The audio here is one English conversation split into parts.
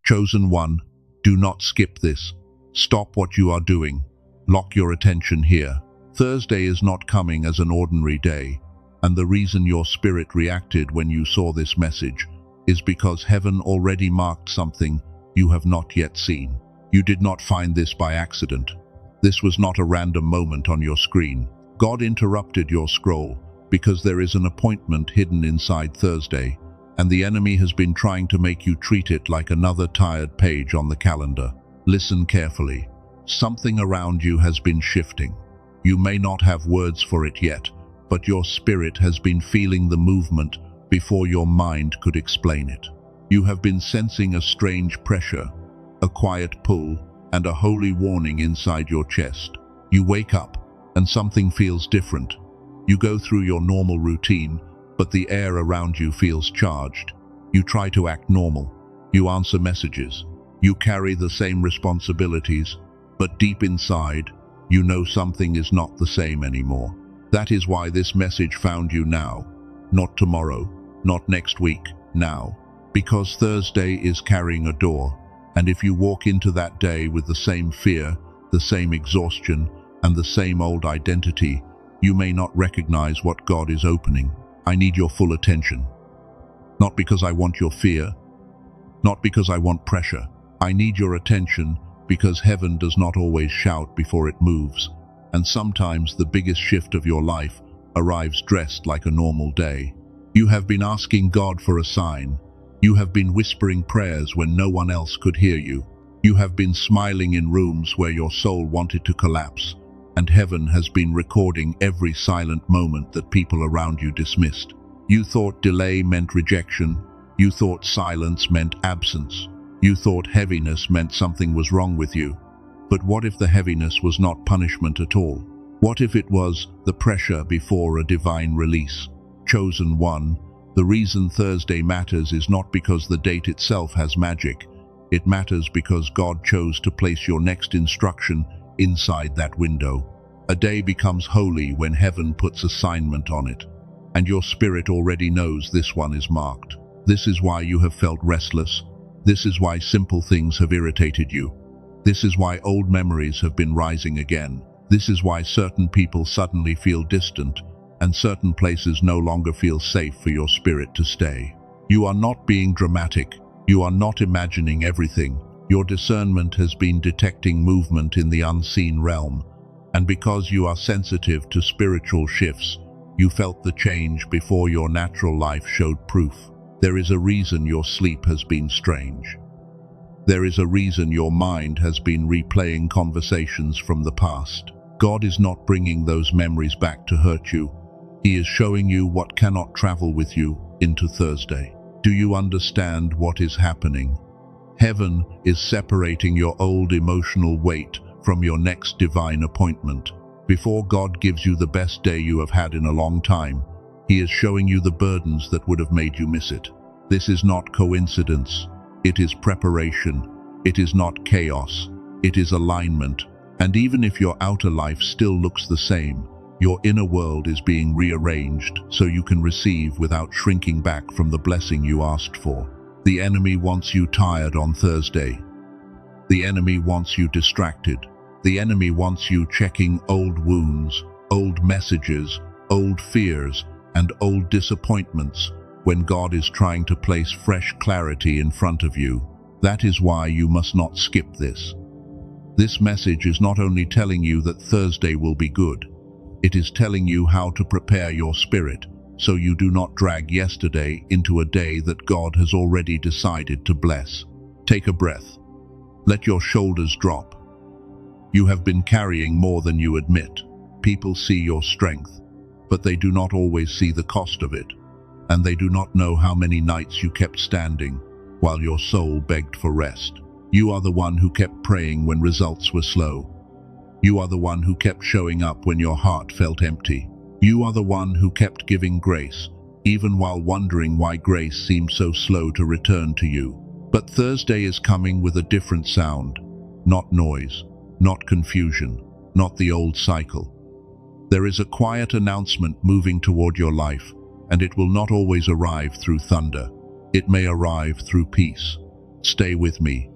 Chosen one, do not skip this. Stop what you are doing. Lock your attention here. Thursday is not coming as an ordinary day, and the reason your spirit reacted when you saw this message is because heaven already marked something you have not yet seen. You did not find this by accident. This was not a random moment on your screen. God interrupted your scroll because there is an appointment hidden inside Thursday, and the enemy has been trying to make you treat it like another tired page on the calendar. Listen carefully. Something around you has been shifting. You may not have words for it yet, but your spirit has been feeling the movement before your mind could explain it. You have been sensing a strange pressure, a quiet pull, and a holy warning inside your chest. You wake up, and something feels different. You go through your normal routine, but the air around you feels charged. You try to act normal. You answer messages. You carry the same responsibilities, but deep inside, you know something is not the same anymore. That is why this message found you now, not tomorrow, not next week, now. Because Thursday is carrying a door, and if you walk into that day with the same fear, the same exhaustion, and the same old identity, you may not recognize what God is opening. I need your full attention. Not because I want your fear, not because I want pressure. I need your attention because heaven does not always shout before it moves, and sometimes the biggest shift of your life arrives dressed like a normal day. You have been asking God for a sign. You have been whispering prayers when no one else could hear you. You have been smiling in rooms where your soul wanted to collapse, and heaven has been recording every silent moment that people around you dismissed. You thought delay meant rejection. You thought silence meant absence. You thought heaviness meant something was wrong with you. But what if the heaviness was not punishment at all? What if it was the pressure before a divine release? Chosen one, the reason Thursday matters is not because the date itself has magic. It matters because God chose to place your next instruction inside that window. A day becomes holy when heaven puts assignment on it, and your spirit already knows this one is marked. This is why you have felt restless. This is why simple things have irritated you. This is why old memories have been rising again. This is why certain people suddenly feel distant, and certain places no longer feel safe for your spirit to stay. You are not being dramatic. You are not imagining everything. Your discernment has been detecting movement in the unseen realm, and because you are sensitive to spiritual shifts, you felt the change before your natural life showed proof. There is a reason your sleep has been strange. There is a reason your mind has been replaying conversations from the past. God is not bringing those memories back to hurt you. He is showing you what cannot travel with you into Thursday. Do you understand what is happening? Heaven is separating your old emotional weight from your next divine appointment. Before God gives you the best day you have had in a long time, He is showing you the burdens that would have made you miss it. This is not coincidence. It is preparation. It is not chaos. It is alignment. And even if your outer life still looks the same, your inner world is being rearranged so you can receive without shrinking back from the blessing you asked for. The enemy wants you tired on Thursday. The enemy wants you distracted. The enemy wants you checking old wounds, old messages, old fears, and old disappointments when God is trying to place fresh clarity in front of you. That is why you must not skip this. This message is not only telling you that Thursday will be good, it is telling you how to prepare your spirit so you do not drag yesterday into a day that God has already decided to bless. Take a breath. Let your shoulders drop. You have been carrying more than you admit. People see your strength, but they do not always see the cost of it, and they do not know how many nights you kept standing while your soul begged for rest. You are the one who kept praying when results were slow. You are the one who kept showing up when your heart felt empty. You are the one who kept giving grace, even while wondering why grace seemed so slow to return to you. But Thursday is coming with a different sound, not noise, not confusion, not the old cycle. There is a quiet announcement moving toward your life, and it will not always arrive through thunder. It may arrive through peace. Stay with me,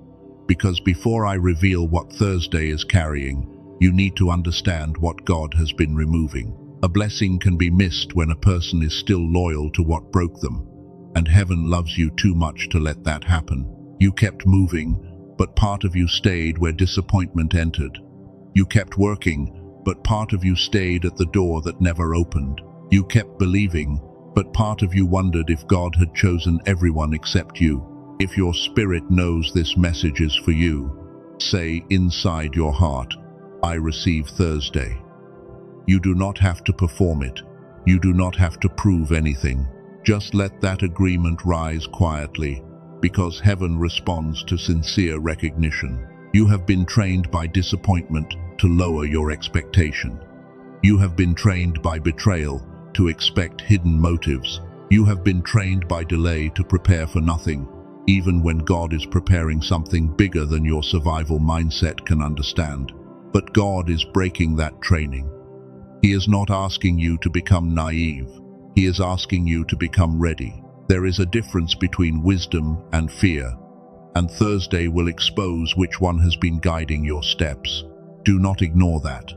because before I reveal what Thursday is carrying, you need to understand what God has been removing. A blessing can be missed when a person is still loyal to what broke them, and heaven loves you too much to let that happen. You kept moving, but part of you stayed where disappointment entered. You kept working, but part of you stayed at the door that never opened. You kept believing, but part of you wondered if God had chosen everyone except you. If your spirit knows this message is for you, say inside your heart, I receive Thursday. You do not have to perform it. You do not have to prove anything. Just let that agreement rise quietly, because heaven responds to sincere recognition. You have been trained by disappointment to lower your expectation. You have been trained by betrayal to expect hidden motives. You have been trained by delay to prepare for nothing, even when God is preparing something bigger than your survival mindset can understand. But God is breaking that training. He is not asking you to become naive. He is asking you to become ready. There is a difference between wisdom and fear, and Thursday will expose which one has been guiding your steps. Do not ignore that.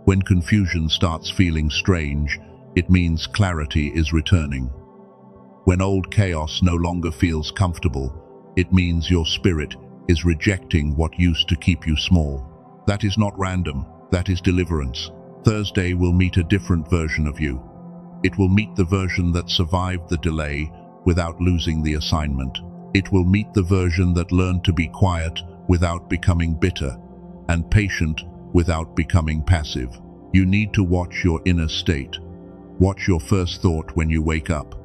When confusion starts feeling strange, it means clarity is returning. When old chaos no longer feels comfortable, it means your spirit is rejecting what used to keep you small. That is not random, that is deliverance. Thursday will meet a different version of you. It will meet the version that survived the delay without losing the assignment. It will meet the version that learned to be quiet without becoming bitter, and patient without becoming passive. You need to watch your inner state. Watch your first thought when you wake up.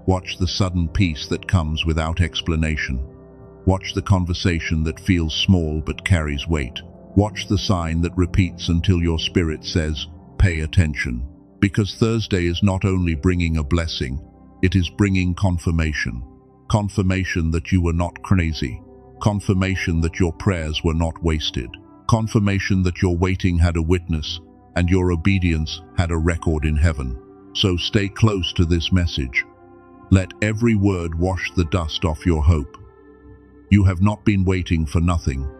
Watch the sudden peace that comes without explanation. Watch the conversation that feels small but carries weight. Watch the sign that repeats until your spirit says, pay attention. Because Thursday is not only bringing a blessing, it is bringing confirmation. Confirmation that you were not crazy. Confirmation that your prayers were not wasted. Confirmation that your waiting had a witness and your obedience had a record in heaven. So stay close to this message. Let every word wash the dust off your hope. You have not been waiting for nothing.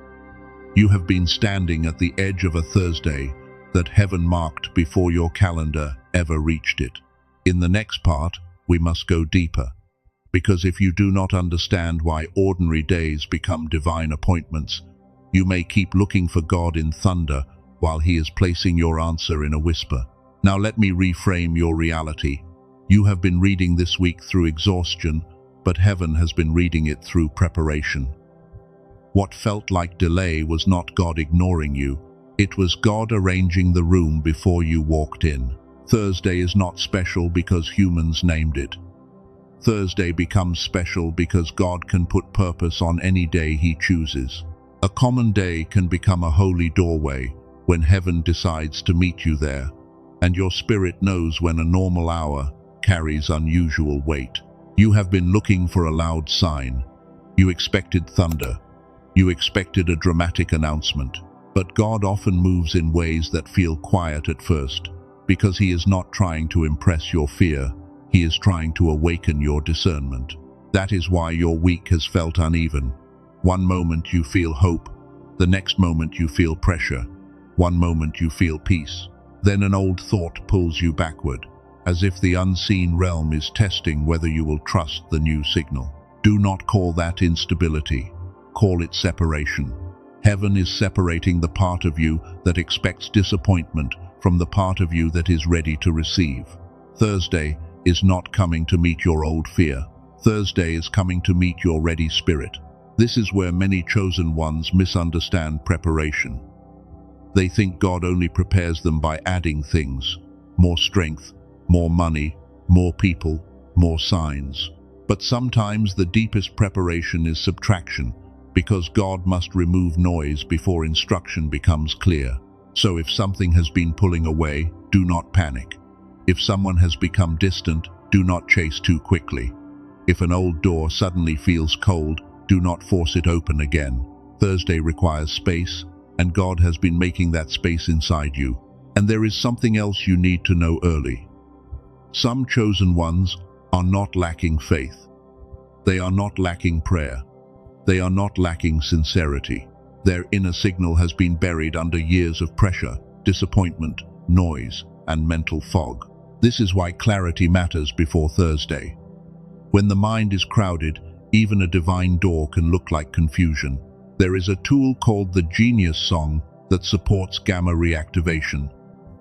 You have been standing at the edge of a Thursday that heaven marked before your calendar ever reached it. In the next part, we must go deeper, because if you do not understand why ordinary days become divine appointments, you may keep looking for God in thunder while He is placing your answer in a whisper. Now let me reframe your reality. You have been reading this week through exhaustion, but heaven has been reading it through preparation. What felt like delay was not God ignoring you. It was God arranging the room before you walked in. Thursday is not special because humans named it. Thursday becomes special because God can put purpose on any day He chooses. A common day can become a holy doorway when heaven decides to meet you there, and your spirit knows when a normal hour carries unusual weight. You have been looking for a loud sign. You expected thunder. You expected a dramatic announcement. But God often moves in ways that feel quiet at first, because He is not trying to impress your fear. He is trying to awaken your discernment. That is why your week has felt uneven. One moment you feel hope, the next moment you feel pressure. One moment you feel peace. Then an old thought pulls you backward, as if the unseen realm is testing whether you will trust the new signal. Do not call that instability. Call it separation. Heaven is separating the part of you that expects disappointment from the part of you that is ready to receive. Thursday is not coming to meet your old fear. Thursday is coming to meet your ready spirit. This is where many chosen ones misunderstand preparation. They think God only prepares them by adding things: more strength, more money, more people, more signs. But sometimes the deepest preparation is subtraction, because God must remove noise before instruction becomes clear. So if something has been pulling away, do not panic. If someone has become distant, do not chase too quickly. If an old door suddenly feels cold, do not force it open again. Thursday requires space, and God has been making that space inside you. And there is something else you need to know early. Some chosen ones are not lacking faith. They are not lacking prayer. They are not lacking sincerity. Their inner signal has been buried under years of pressure, disappointment, noise, and mental fog. This is why clarity matters before Thursday. When the mind is crowded, even a divine door can look like confusion. There is a tool called the Genius Song that supports gamma reactivation,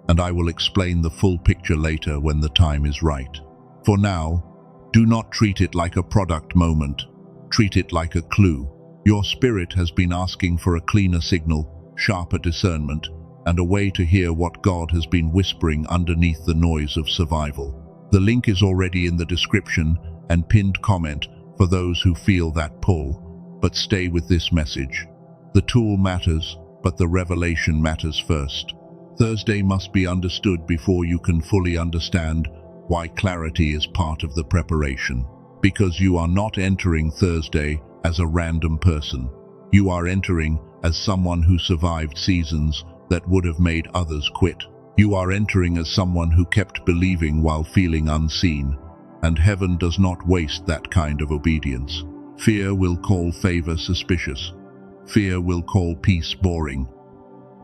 and I will explain the full picture later when the time is right. For now, do not treat it like a product moment. Treat it like a clue. Your spirit has been asking for a cleaner signal, sharper discernment, and a way to hear what God has been whispering underneath the noise of survival. The link is already in the description and pinned comment for those who feel that pull. But stay with this message. The tool matters, but the revelation matters first. Thursday must be understood before you can fully understand why clarity is part of the preparation. Because you are not entering Thursday as a random person. You are entering as someone who survived seasons that would have made others quit. You are entering as someone who kept believing while feeling unseen, and heaven does not waste that kind of obedience. Fear will call favor suspicious. Fear will call peace boring.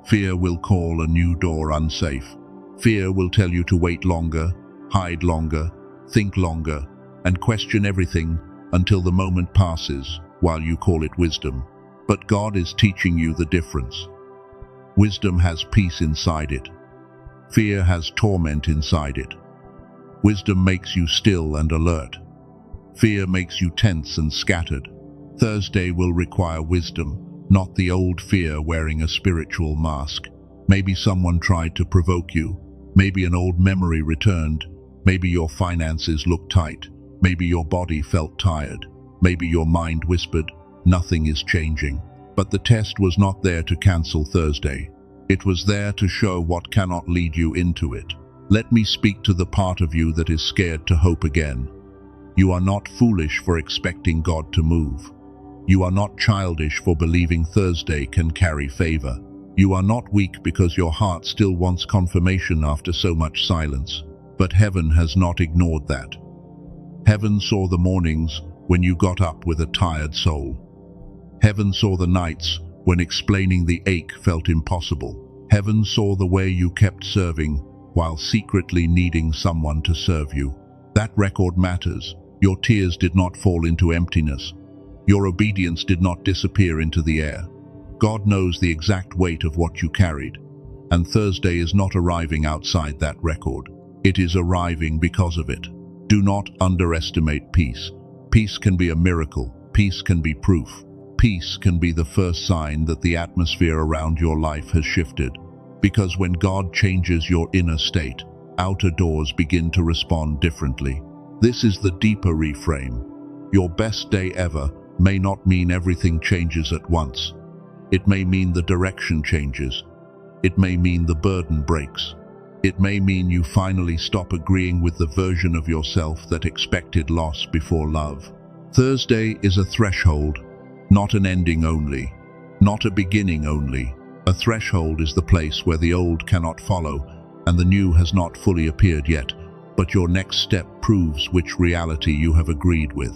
Fear will call a new door unsafe. Fear will tell you to wait longer, hide longer, think longer, and question everything until the moment passes while you call it wisdom. But God is teaching you the difference. Wisdom has peace inside it. Fear has torment inside it. Wisdom makes you still and alert. Fear makes you tense and scattered. Thursday will require wisdom, not the old fear wearing a spiritual mask. Maybe someone tried to provoke you. Maybe an old memory returned. Maybe your finances looked tight. Maybe your body felt tired. Maybe your mind whispered, nothing is changing. But the test was not there to cancel Thursday. It was there to show what cannot lead you into it. Let me speak to the part of you that is scared to hope again. You are not foolish for expecting God to move. You are not childish for believing Thursday can carry favor. You are not weak because your heart still wants confirmation after so much silence. But heaven has not ignored that. Heaven saw the mornings when you got up with a tired soul. Heaven saw the nights when explaining the ache felt impossible. Heaven saw the way you kept serving while secretly needing someone to serve you. That record matters. Your tears did not fall into emptiness. Your obedience did not disappear into the air. God knows the exact weight of what you carried, and Thursday is not arriving outside that record. It is arriving because of it. Do not underestimate peace. Peace can be a miracle. Peace can be proof. Peace can be the first sign that the atmosphere around your life has shifted. Because when God changes your inner state, outer doors begin to respond differently. This is the deeper reframe. Your best day ever may not mean everything changes at once. It may mean the direction changes. It may mean the burden breaks. It may mean you finally stop agreeing with the version of yourself that expected loss before love. Thursday is a threshold, not an ending only, not a beginning only. A threshold is the place where the old cannot follow and the new has not fully appeared yet, but your next step proves which reality you have agreed with.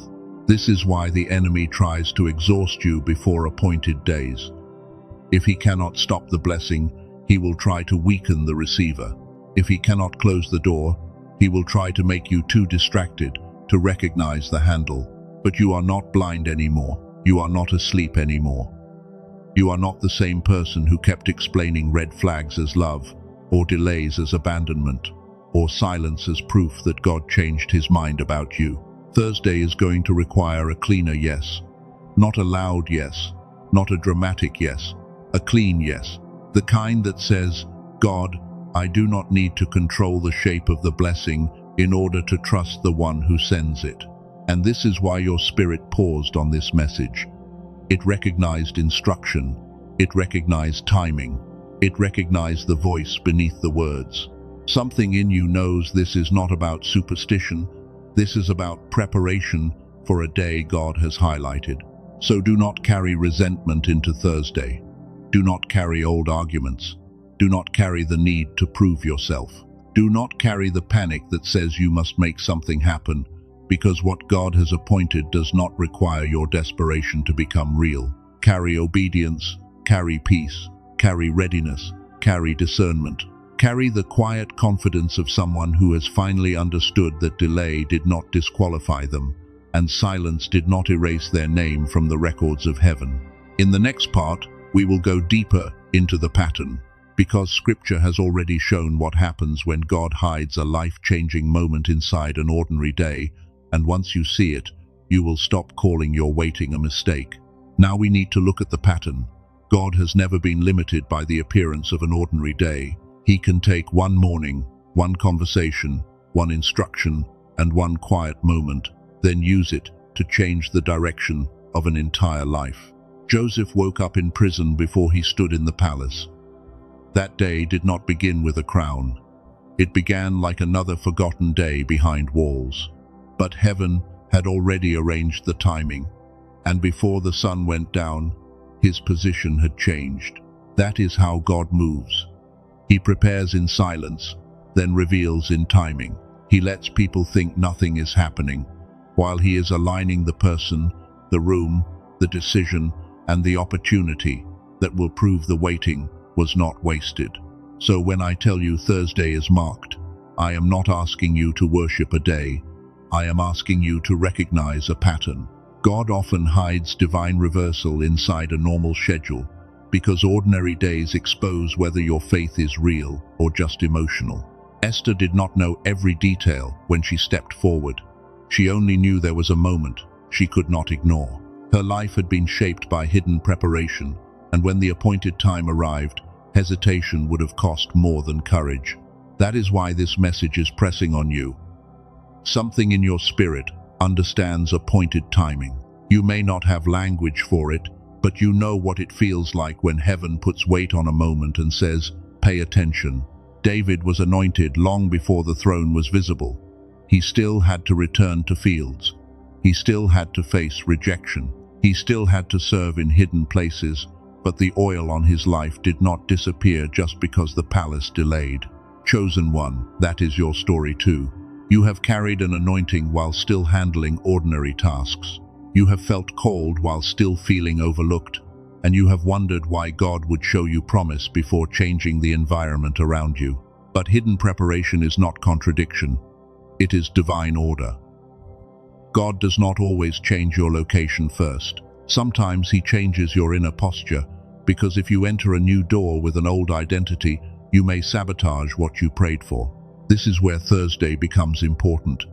This is why the enemy tries to exhaust you before appointed days. If he cannot stop the blessing, he will try to weaken the receiver. If he cannot close the door, he will try to make you too distracted to recognize the handle. But you are not blind anymore. You are not asleep anymore. You are not the same person who kept explaining red flags as love, or delays as abandonment, or silence as proof that God changed his mind about you. Thursday is going to require a cleaner yes. Not a loud yes, not a dramatic yes, a clean yes. The kind that says, God, I do not need to control the shape of the blessing in order to trust the one who sends it. And this is why your spirit paused on this message. It recognized instruction. It recognized timing. It recognized the voice beneath the words. Something in you knows this is not about superstition. This is about preparation for a day God has highlighted. So do not carry resentment into Thursday. Do not carry old arguments. Do not carry the need to prove yourself. Do not carry the panic that says you must make something happen because what God has appointed does not require your desperation to become real. Carry obedience, carry peace, carry readiness, carry discernment. Carry the quiet confidence of someone who has finally understood that delay did not disqualify them, and silence did not erase their name from the records of heaven. In the next part, we will go deeper into the pattern, because Scripture has already shown what happens when God hides a life-changing moment inside an ordinary day, and once you see it, you will stop calling your waiting a mistake. Now we need to look at the pattern. God has never been limited by the appearance of an ordinary day. He can take one morning, one conversation, one instruction, and one quiet moment, then use it to change the direction of an entire life. Joseph woke up in prison before he stood in the palace. That day did not begin with a crown. It began like another forgotten day behind walls. But heaven had already arranged the timing, and before the sun went down, his position had changed. That is how God moves. He prepares in silence, then reveals in timing. He lets people think nothing is happening, while he is aligning the person, the room, the decision, and the opportunity that will prove the waiting was not wasted. So when I tell you Thursday is marked, I am not asking you to worship a day. I am asking you to recognize a pattern. God often hides divine reversal inside a normal schedule, because ordinary days expose whether your faith is real or just emotional. Esther did not know every detail when she stepped forward. She only knew there was a moment she could not ignore. Her life had been shaped by hidden preparation, and when the appointed time arrived, hesitation would have cost more than courage. That is why this message is pressing on you. Something in your spirit understands appointed timing. You may not have language for it, but you know what it feels like when heaven puts weight on a moment and says, "Pay attention." David was anointed long before the throne was visible. He still had to return to fields. He still had to face rejection. He still had to serve in hidden places, but the oil on his life did not disappear just because the palace delayed. Chosen one, that is your story too. You have carried an anointing while still handling ordinary tasks. You have felt called while still feeling overlooked, and you have wondered why God would show you promise before changing the environment around you. But hidden preparation is not contradiction. It is divine order. God does not always change your location first. Sometimes he changes your inner posture, because if you enter a new door with an old identity, you may sabotage what you prayed for. This is where Thursday becomes important.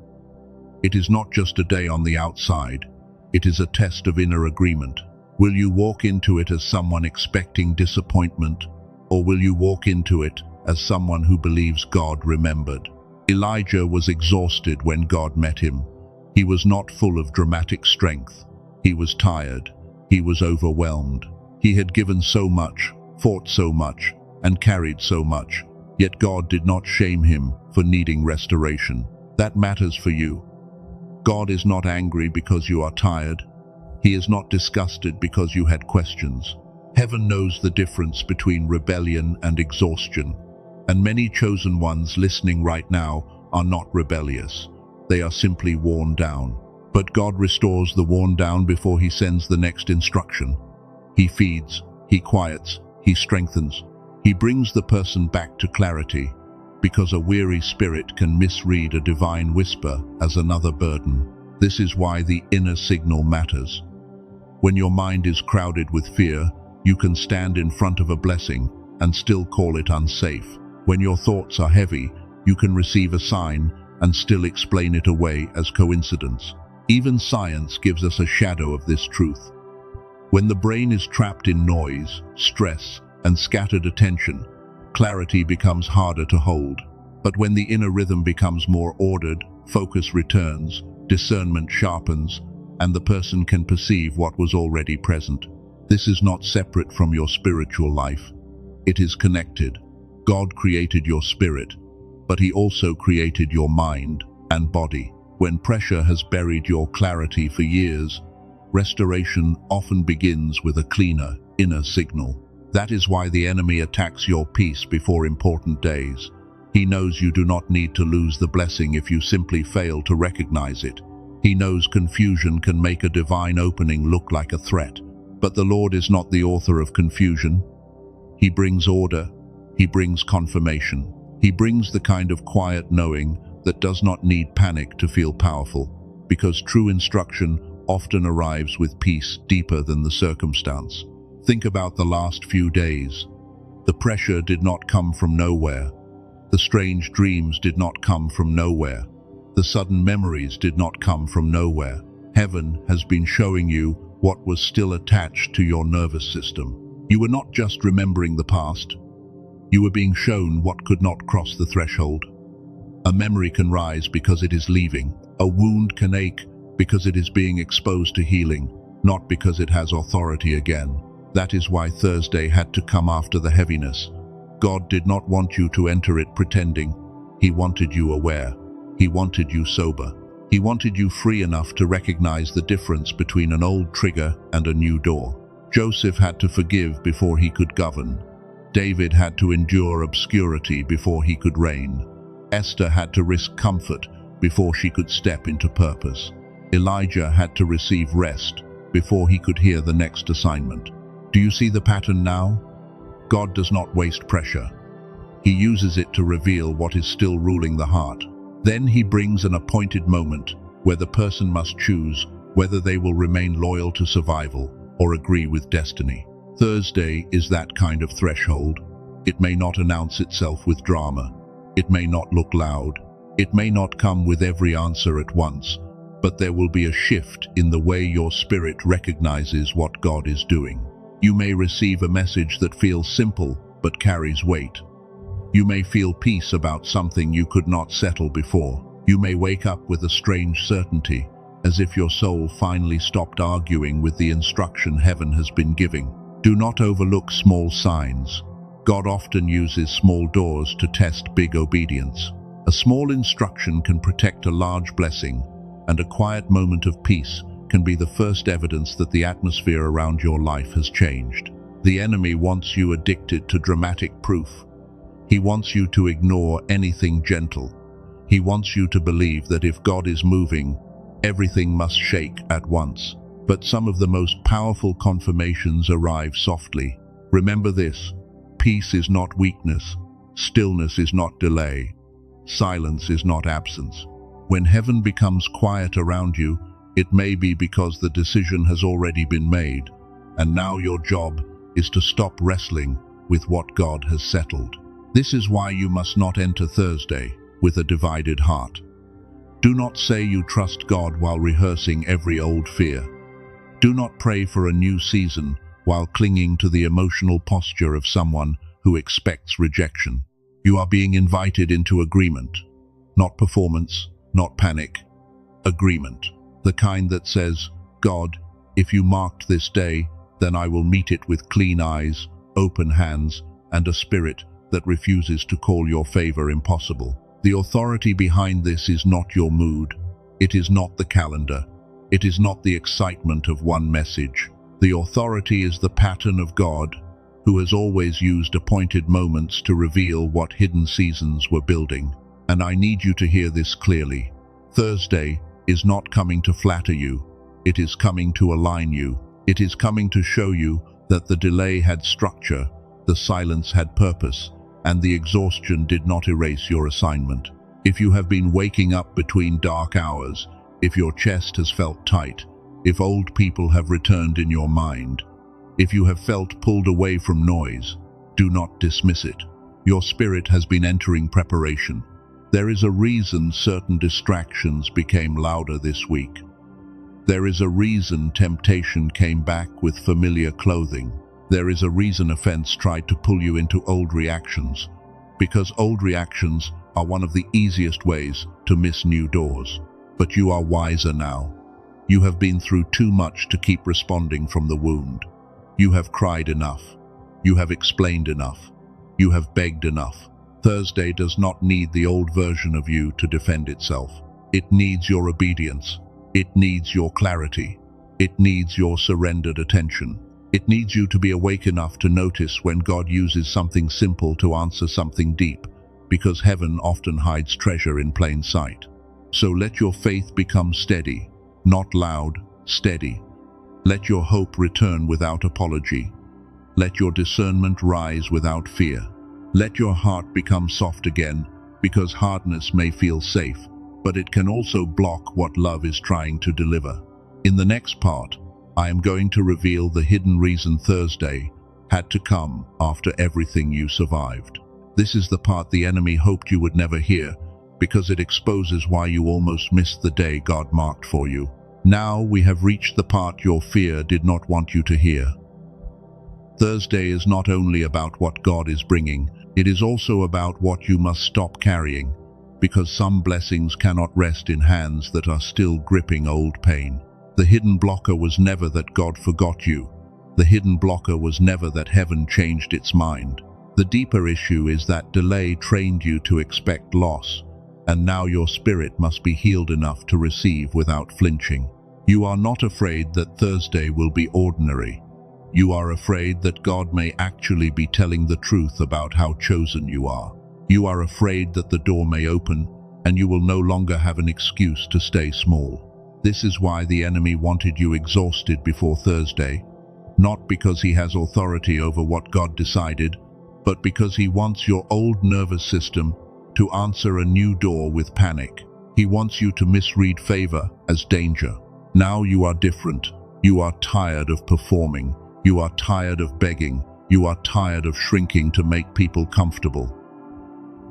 It is not just a day on the outside. It is a test of inner agreement. Will you walk into it as someone expecting disappointment, or will you walk into it as someone who believes God remembered? Elijah was exhausted when God met him. He was not full of dramatic strength. He was tired. He was overwhelmed. He had given so much, fought so much, and carried so much. Yet God did not shame him for needing restoration. That matters for you. God is not angry because you are tired. He is not disgusted because you had questions. Heaven knows the difference between rebellion and exhaustion. And many chosen ones listening right now are not rebellious. They are simply worn down. But God restores the worn down before he sends the next instruction. He feeds, he quiets, he strengthens. He brings the person back to clarity, because a weary spirit can misread a divine whisper as another burden. This is why the inner signal matters. When your mind is crowded with fear, you can stand in front of a blessing and still call it unsafe. When your thoughts are heavy, you can receive a sign and still explain it away as coincidence. Even science gives us a shadow of this truth. When the brain is trapped in noise, stress, and scattered attention, clarity becomes harder to hold. But when the inner rhythm becomes more ordered, focus returns, discernment sharpens, and the person can perceive what was already present. This is not separate from your spiritual life. It is connected. God created your spirit, but he also created your mind and body. When pressure has buried your clarity for years, restoration often begins with a cleaner, inner signal. That is why the enemy attacks your peace before important days. He knows you do not need to lose the blessing if you simply fail to recognize it. He knows confusion can make a divine opening look like a threat. But the Lord is not the author of confusion. He brings order. He brings confirmation. He brings the kind of quiet knowing that does not need panic to feel powerful, because true instruction often arrives with peace deeper than the circumstance. Think about the last few days. The pressure did not come from nowhere. The strange dreams did not come from nowhere. The sudden memories did not come from nowhere. Heaven has been showing you what was still attached to your nervous system. You were not just remembering the past. You were being shown what could not cross the threshold. A memory can rise because it is leaving. A wound can ache because it is being exposed to healing, not because it has authority again. That is why Thursday had to come after the heaviness. God did not want you to enter it pretending. He wanted you aware. He wanted you sober. He wanted you free enough to recognize the difference between an old trigger and a new door. Joseph had to forgive before he could govern. David had to endure obscurity before he could reign. Esther had to risk comfort before she could step into purpose. Elijah had to receive rest before he could hear the next assignment. Do you see the pattern now? God does not waste pressure. He uses it to reveal what is still ruling the heart. Then he brings an appointed moment where the person must choose whether they will remain loyal to survival or agree with destiny. Thursday is that kind of threshold. It may not announce itself with drama. It may not look loud. It may not come with every answer at once, but there will be a shift in the way your spirit recognizes what God is doing. You may receive a message that feels simple but carries weight. You may feel peace about something you could not settle before. You may wake up with a strange certainty, as if your soul finally stopped arguing with the instruction heaven has been giving. Do not overlook small signs. God often uses small doors to test big obedience. A small instruction can protect a large blessing, and a quiet moment of peace can be the first evidence that the atmosphere around your life has changed. The enemy wants you addicted to dramatic proof. He wants you to ignore anything gentle. He wants you to believe that if God is moving, everything must shake at once. But some of the most powerful confirmations arrive softly. Remember this: peace is not weakness, stillness is not delay, silence is not absence. When heaven becomes quiet around you, it may be because the decision has already been made, and now your job is to stop wrestling with what God has settled. This is why you must not enter Thursday with a divided heart. Do not say you trust God while rehearsing every old fear. Do not pray for a new season while clinging to the emotional posture of someone who expects rejection. You are being invited into agreement, not performance, not panic. Agreement, the kind that says, God, if you marked this day, then I will meet it with clean eyes, open hands, and a spirit that refuses to call your favor impossible. The authority behind this is not your mood. It is not the calendar. It is not the excitement of one message. The authority is the pattern of God, who has always used appointed moments to reveal what hidden seasons were building. And I need you to hear this clearly. Thursday is not coming to flatter you. It is coming to align you. It is coming to show you that the delay had structure, the silence had purpose, and the exhaustion did not erase your assignment. If you have been waking up between dark hours, if your chest has felt tight, if old people have returned in your mind, if you have felt pulled away from noise, do not dismiss it. Your spirit has been entering preparation. There is a reason certain distractions became louder this week. There is a reason temptation came back with familiar clothing. There is a reason offense tried to pull you into old reactions, because old reactions are one of the easiest ways to miss new doors. But you are wiser now. You have been through too much to keep responding from the wound. You have cried enough. You have explained enough. You have begged enough. Thursday does not need the old version of you to defend itself. It needs your obedience. It needs your clarity. It needs your surrendered attention. It needs you to be awake enough to notice when God uses something simple to answer something deep, because heaven often hides treasure in plain sight. So let your faith become steady. not loud, steady. Let your hope return without apology. Let your discernment rise without fear. Let your heart become soft again, because hardness may feel safe, but it can also block what love is trying to deliver. In the next part, I am going to reveal the hidden reason Thursday had to come after everything you survived. This is the part the enemy hoped you would never hear, because it exposes why you almost missed the day God marked for you. Now we have reached the part your fear did not want you to hear. Thursday is not only about what God is bringing, it is also about what you must stop carrying, because some blessings cannot rest in hands that are still gripping old pain. The hidden blocker was never that God forgot you. The hidden blocker was never that heaven changed its mind. The deeper issue is that delay trained you to expect loss, and now your spirit must be healed enough to receive without flinching. You are not afraid that Thursday will be ordinary. You are afraid that God may actually be telling the truth about how chosen you are. You are afraid that the door may open, and you will no longer have an excuse to stay small. This is why the enemy wanted you exhausted before Thursday, not because he has authority over what God decided, but because he wants your old nervous system to answer a new door with panic. He wants you to misread favor as danger. Now you are different. You are tired of performing. You are tired of begging. You are tired of shrinking to make people comfortable.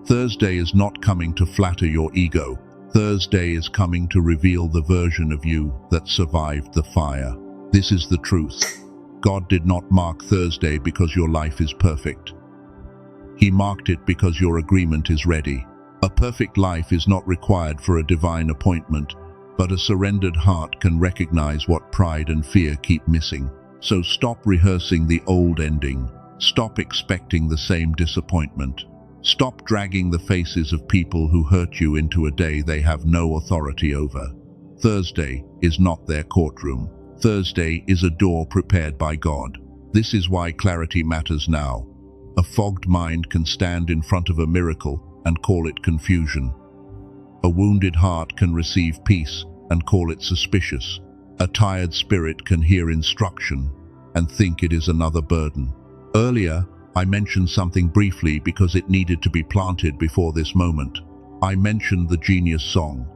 Thursday is not coming to flatter your ego. Thursday is coming to reveal the version of you that survived the fire. This is the truth. God did not mark Thursday because your life is perfect. He marked it because your agreement is ready. A perfect life is not required for a divine appointment, but a surrendered heart can recognize what pride and fear keep missing. So stop rehearsing the old ending. Stop expecting the same disappointment. Stop dragging the faces of people who hurt you into a day they have no authority over. Thursday is not their courtroom. Thursday is a door prepared by God. This is why clarity matters now. A fogged mind can stand in front of a miracle and call it confusion. A wounded heart can receive peace and call it suspicious. A tired spirit can hear instruction and think it is another burden. Earlier, I mentioned something briefly because it needed to be planted before this moment. I mentioned the genius song,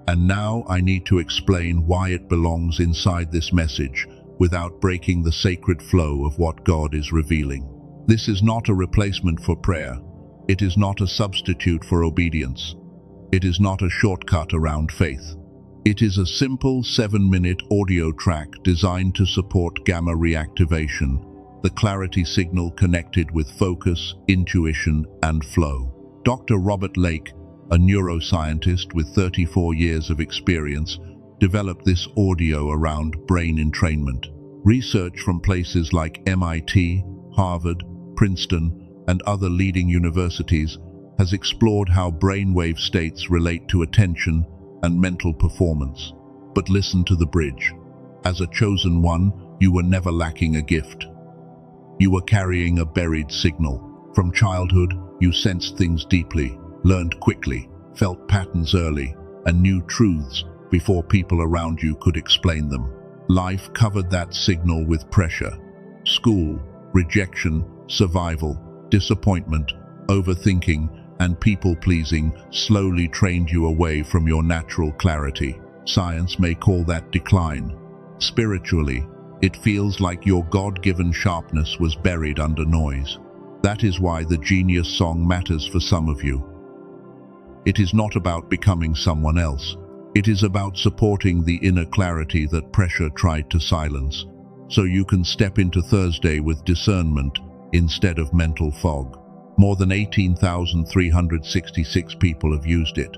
and now I need to explain why it belongs inside this message without breaking the sacred flow of what God is revealing. This is not a replacement for prayer. It is not a substitute for obedience. It is not a shortcut around faith. It is a simple 7-minute audio track designed to support gamma reactivation, the clarity signal connected with focus, intuition, and flow. Dr. Robert Lake, a neuroscientist with 34 years of experience, developed this audio around brain entrainment. Research from places like MIT, Harvard, Princeton, and other leading universities has explored how brainwave states relate to attention and mental performance. But listen to the bridge. As a chosen one, you were never lacking a gift. You were carrying a buried signal. From childhood, you sensed things deeply, learned quickly, felt patterns early, and knew truths before people around you could explain them. Life covered that signal with pressure. School, rejection, survival, disappointment, overthinking, and people-pleasing slowly trained you away from your natural clarity. Science may call that decline. Spiritually, it feels like your God-given sharpness was buried under noise. That is why the genius song matters for some of you. It is not about becoming someone else. It is about supporting the inner clarity that pressure tried to silence, so you can step into Thursday with discernment instead of mental fog. More than 18,366 people have used it,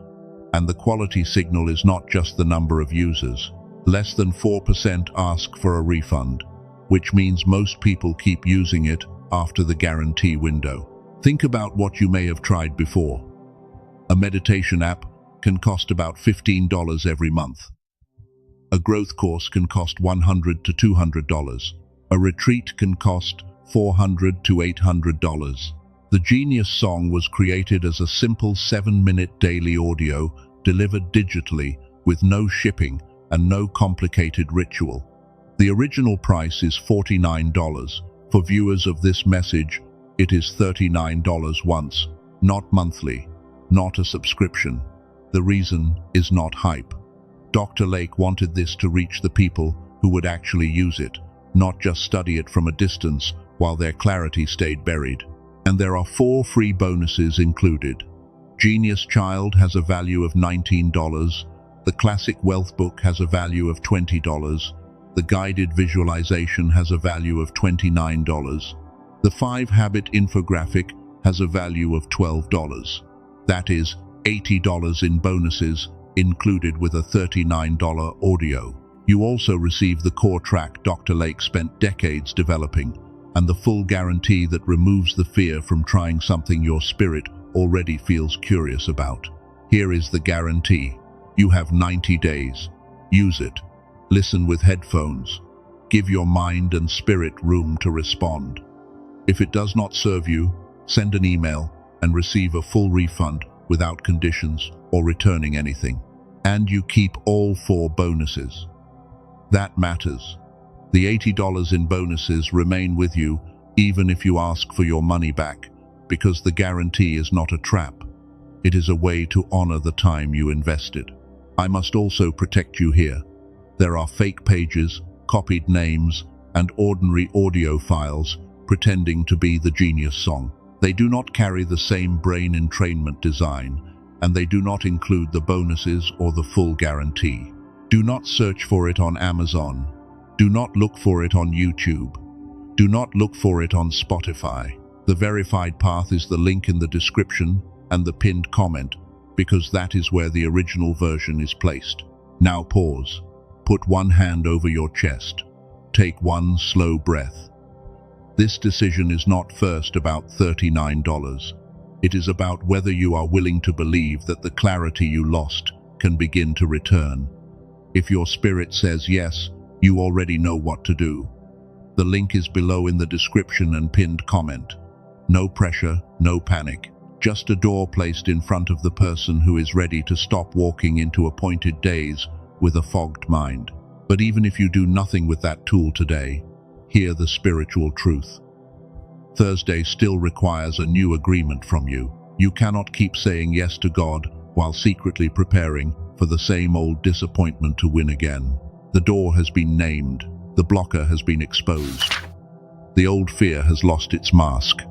and the quality signal is not just the number of users. Less than 4% ask for a refund, which means most people keep using it after the guarantee window. Think about what you may have tried before. A meditation app can cost about $15 every month. A growth course can cost $100 to $200. A retreat can cost $400 to $800. The Genius Song was created as a simple 7-minute daily audio delivered digitally with no shipping and no complicated ritual. The original price is $49. For viewers of this message, it is $39 once, not monthly, not a subscription. The reason is not hype. Dr. Lake wanted this to reach the people who would actually use it, not just study it from a distance while their clarity stayed buried. And there are 4 free bonuses included. Genius Child has a value of $19. The Classic Wealth Book has a value of $20. The Guided Visualization has a value of $29. The 5 Habit Infographic has a value of $12. That is $80 in bonuses, included with a $39 audio. You also receive the core track Dr. Lake spent decades developing, and the full guarantee that removes the fear from trying something your spirit already feels curious about. Here is the guarantee. You have 90 days. Use it. Listen with headphones. Give your mind and spirit room to respond. If it does not serve you, send an email and receive a full refund without conditions or returning anything. And you keep all 4 bonuses. That matters. The $80 in bonuses remain with you even if you ask for your money back, because the guarantee is not a trap. It is a way to honor the time you invested. I must also protect you here. There are fake pages, copied names, and ordinary audio files pretending to be the Genius song. They do not carry the same brain entrainment design, and they do not include the bonuses or the full guarantee. Do not search for it on Amazon. Do not look for it on YouTube. Do not look for it on Spotify. The verified path is the link in the description and the pinned comment, because that is where the original version is placed. Now pause. Put one hand over your chest. Take one slow breath. This decision is not first about $39. It is about whether you are willing to believe that the clarity you lost can begin to return. If your spirit says yes, you already know what to do. The link is below in the description and pinned comment. No pressure, no panic. Just a door placed in front of the person who is ready to stop walking into appointed days with a fogged mind. But even if you do nothing with that tool today, hear the spiritual truth. Thursday still requires a new agreement from you. You cannot keep saying yes to God while secretly preparing for the same old disappointment to win again. The door has been named. The blocker has been exposed. The old fear has lost its mask.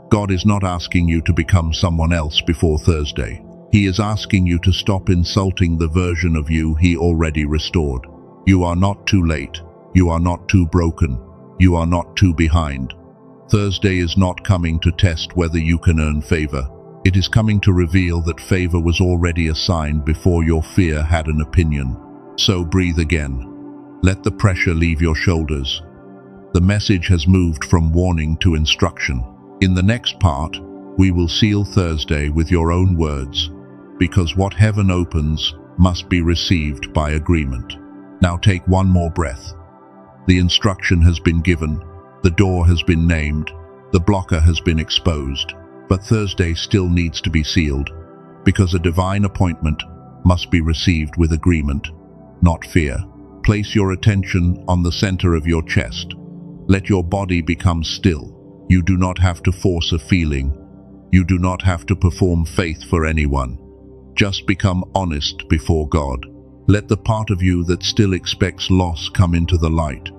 God is not asking you to become someone else before Thursday. He is asking you to stop insulting the version of you He already restored. You are not too late. You are not too broken. You are not too behind. Thursday is not coming to test whether you can earn favor. It is coming to reveal that favor was already assigned before your fear had an opinion. So breathe again. Let the pressure leave your shoulders. The message has moved from warning to instruction. In the next part, we will seal Thursday with your own words, because what heaven opens must be received by agreement. Now take one more breath. The instruction has been given, the door has been named, the blocker has been exposed, but Thursday still needs to be sealed, because a divine appointment must be received with agreement, not fear. Place your attention on the center of your chest. Let your body become still. You do not have to force a feeling. You do not have to perform faith for anyone. Just become honest before God. Let the part of you that still expects loss come into the light,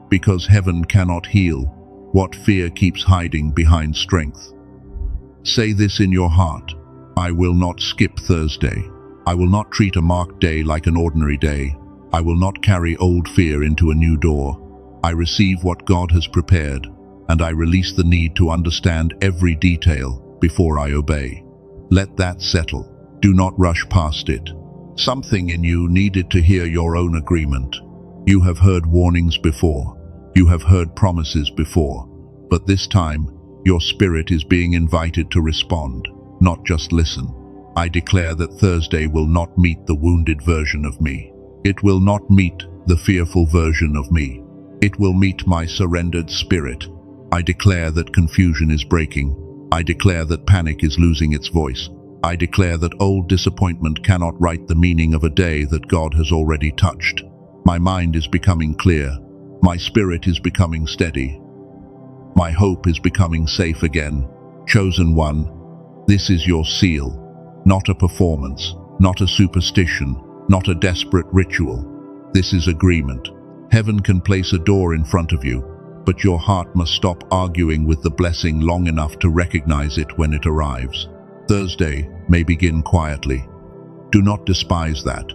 because heaven cannot heal what fear keeps hiding behind strength. Say this in your heart: I will not skip Thursday. I will not treat a marked day like an ordinary day. I will not carry old fear into a new door. I receive what God has prepared, and I release the need to understand every detail before I obey. Let that settle. Do not rush past it. Something in you needed to hear your own agreement. You have heard warnings before. You have heard promises before. But this time, your spirit is being invited to respond, not just listen. I declare that Thursday will not meet the wounded version of me. It will not meet the fearful version of me. It will meet my surrendered spirit. I declare that confusion is breaking. I declare that panic is losing its voice. I declare that old disappointment cannot write the meaning of a day that God has already touched. My mind is becoming clear. My spirit is becoming steady. My hope is becoming safe again. Chosen one, this is your seal. Not a performance, not a superstition, not a desperate ritual. This is agreement. Heaven can place a door in front of you, but your heart must stop arguing with the blessing long enough to recognize it when it arrives. Thursday may begin quietly. Do not despise that.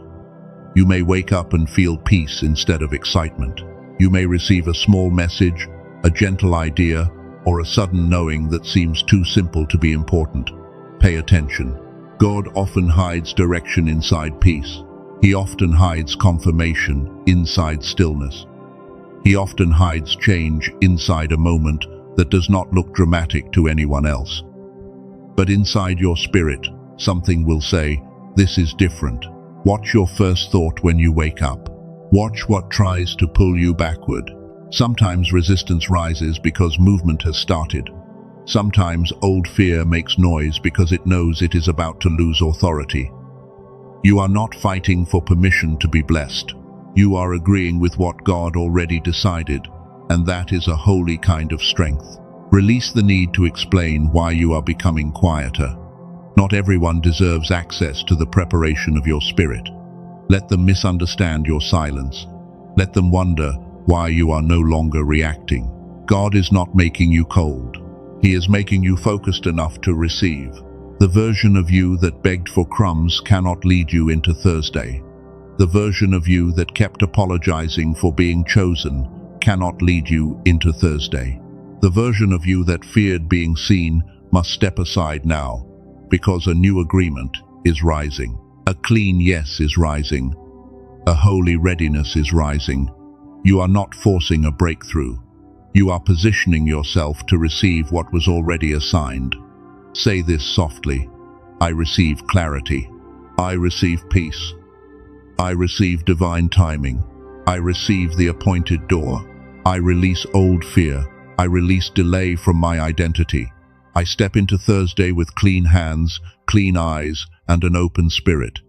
You may wake up and feel peace instead of excitement. You may receive a small message, a gentle idea, or a sudden knowing that seems too simple to be important. Pay attention. God often hides direction inside peace. He often hides confirmation inside stillness. He often hides change inside a moment that does not look dramatic to anyone else. But inside your spirit, something will say, "This is different." Watch your first thought when you wake up. Watch what tries to pull you backward. Sometimes resistance rises because movement has started. Sometimes old fear makes noise because it knows it is about to lose authority. You are not fighting for permission to be blessed. You are agreeing with what God already decided, and that is a holy kind of strength. Release the need to explain why you are becoming quieter. Not everyone deserves access to the preparation of your spirit. Let them misunderstand your silence. Let them wonder why you are no longer reacting. God is not making you cold. He is making you focused enough to receive. The version of you that begged for crumbs cannot lead you into Thursday. The version of you that kept apologizing for being chosen cannot lead you into Thursday. The version of you that feared being seen must step aside now, because a new agreement is rising. A clean yes is rising. A holy readiness is rising. You are not forcing a breakthrough. You are positioning yourself to receive what was already assigned. Say this softly: I receive clarity. I receive peace. I receive divine timing. I receive the appointed door. I release old fear. I release delay from my identity. I step into Thursday with clean hands, clean eyes, and an open spirit.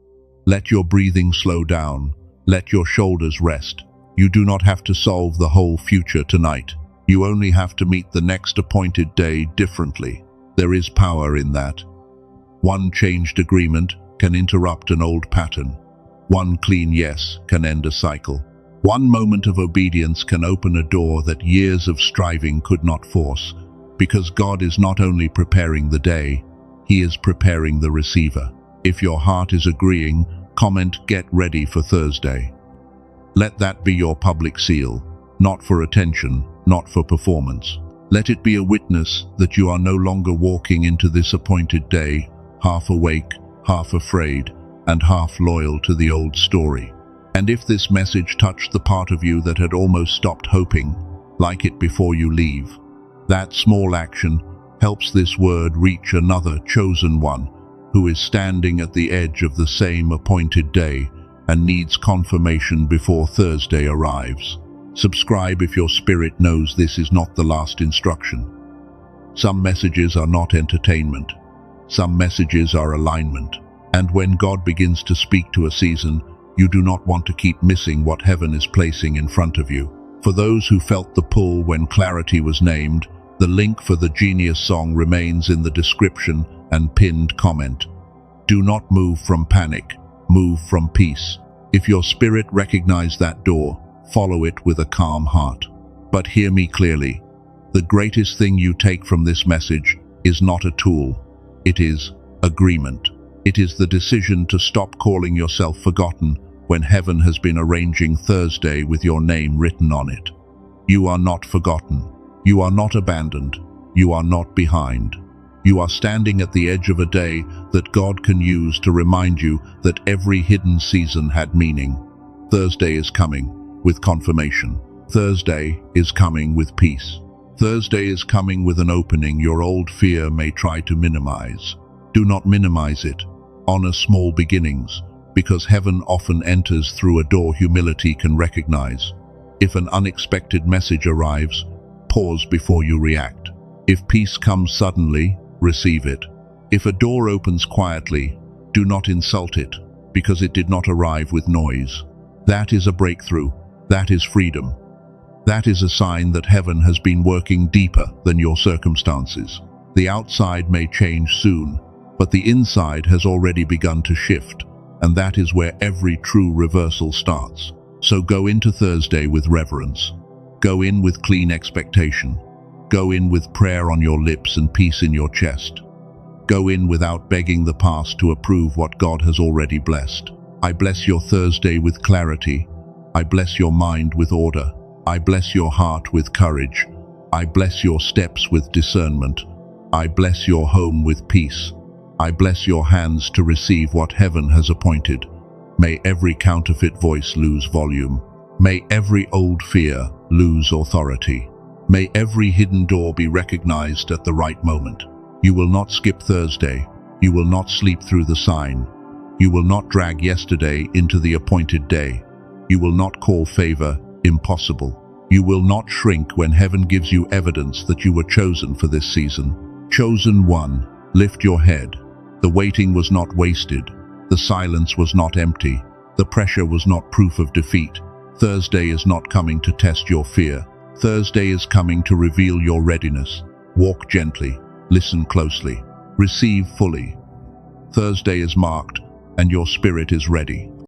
Let your breathing slow down. Let your shoulders rest. You do not have to solve the whole future tonight. You only have to meet the next appointed day differently. There is power in that. One changed agreement can interrupt an old pattern. One clean yes can end a cycle. One moment of obedience can open a door that years of striving could not force, because God is not only preparing the day, He is preparing the receiver. If your heart is agreeing, comment "Get ready for Thursday." Let that be your public seal, not for attention, not for performance. Let it be a witness that you are no longer walking into this appointed day, half awake, half afraid, and half loyal to the old story. And if this message touched the part of you that had almost stopped hoping, like it before you leave. That small action helps this word reach another chosen one who is standing at the edge of the same appointed day and needs confirmation before Thursday arrives. Subscribe if your spirit knows this is not the last instruction. Some messages are not entertainment. Some messages are alignment. And when God begins to speak to a season, you do not want to keep missing what heaven is placing in front of you. For those who felt the pull when clarity was named, the link for the Genius song remains in the description and pinned comment. Do not move from panic, move from peace. If your spirit recognizes that door, follow it with a calm heart. But hear me clearly. The greatest thing you take from this message is not a tool. It is agreement. It is the decision to stop calling yourself forgotten when heaven has been arranging Thursday with your name written on it. You are not forgotten. You are not abandoned. You are not behind. You are standing at the edge of a day that God can use to remind you that every hidden season had meaning. Thursday is coming with confirmation. Thursday is coming with peace. Thursday is coming with an opening your old fear may try to minimize. Do not minimize it. Honor small beginnings, because heaven often enters through a door humility can recognize. If an unexpected message arrives, pause before you react. If peace comes suddenly, receive it. If a door opens quietly, do not insult it, because it did not arrive with noise. That is a breakthrough. That is freedom. That is a sign that heaven has been working deeper than your circumstances. The outside may change soon, but the inside has already begun to shift, and that is where every true reversal starts. So go into Thursday with reverence. Go in with clean expectation. Go in with prayer on your lips and peace in your chest. Go in without begging the past to approve what God has already blessed. I bless your Thursday with clarity. I bless your mind with order. I bless your heart with courage. I bless your steps with discernment. I bless your home with peace. I bless your hands to receive what heaven has appointed. May every counterfeit voice lose volume. May every old fear lose authority. May every hidden door be recognized at the right moment. You will not skip Thursday. You will not sleep through the sign. You will not drag yesterday into the appointed day. You will not call favor impossible. You will not shrink when heaven gives you evidence that you were chosen for this season. Chosen one, lift your head. The waiting was not wasted. The silence was not empty. The pressure was not proof of defeat. Thursday is not coming to test your fear. Thursday is coming to reveal your readiness. Walk gently. Listen closely. Receive fully. Thursday is marked, and your spirit is ready.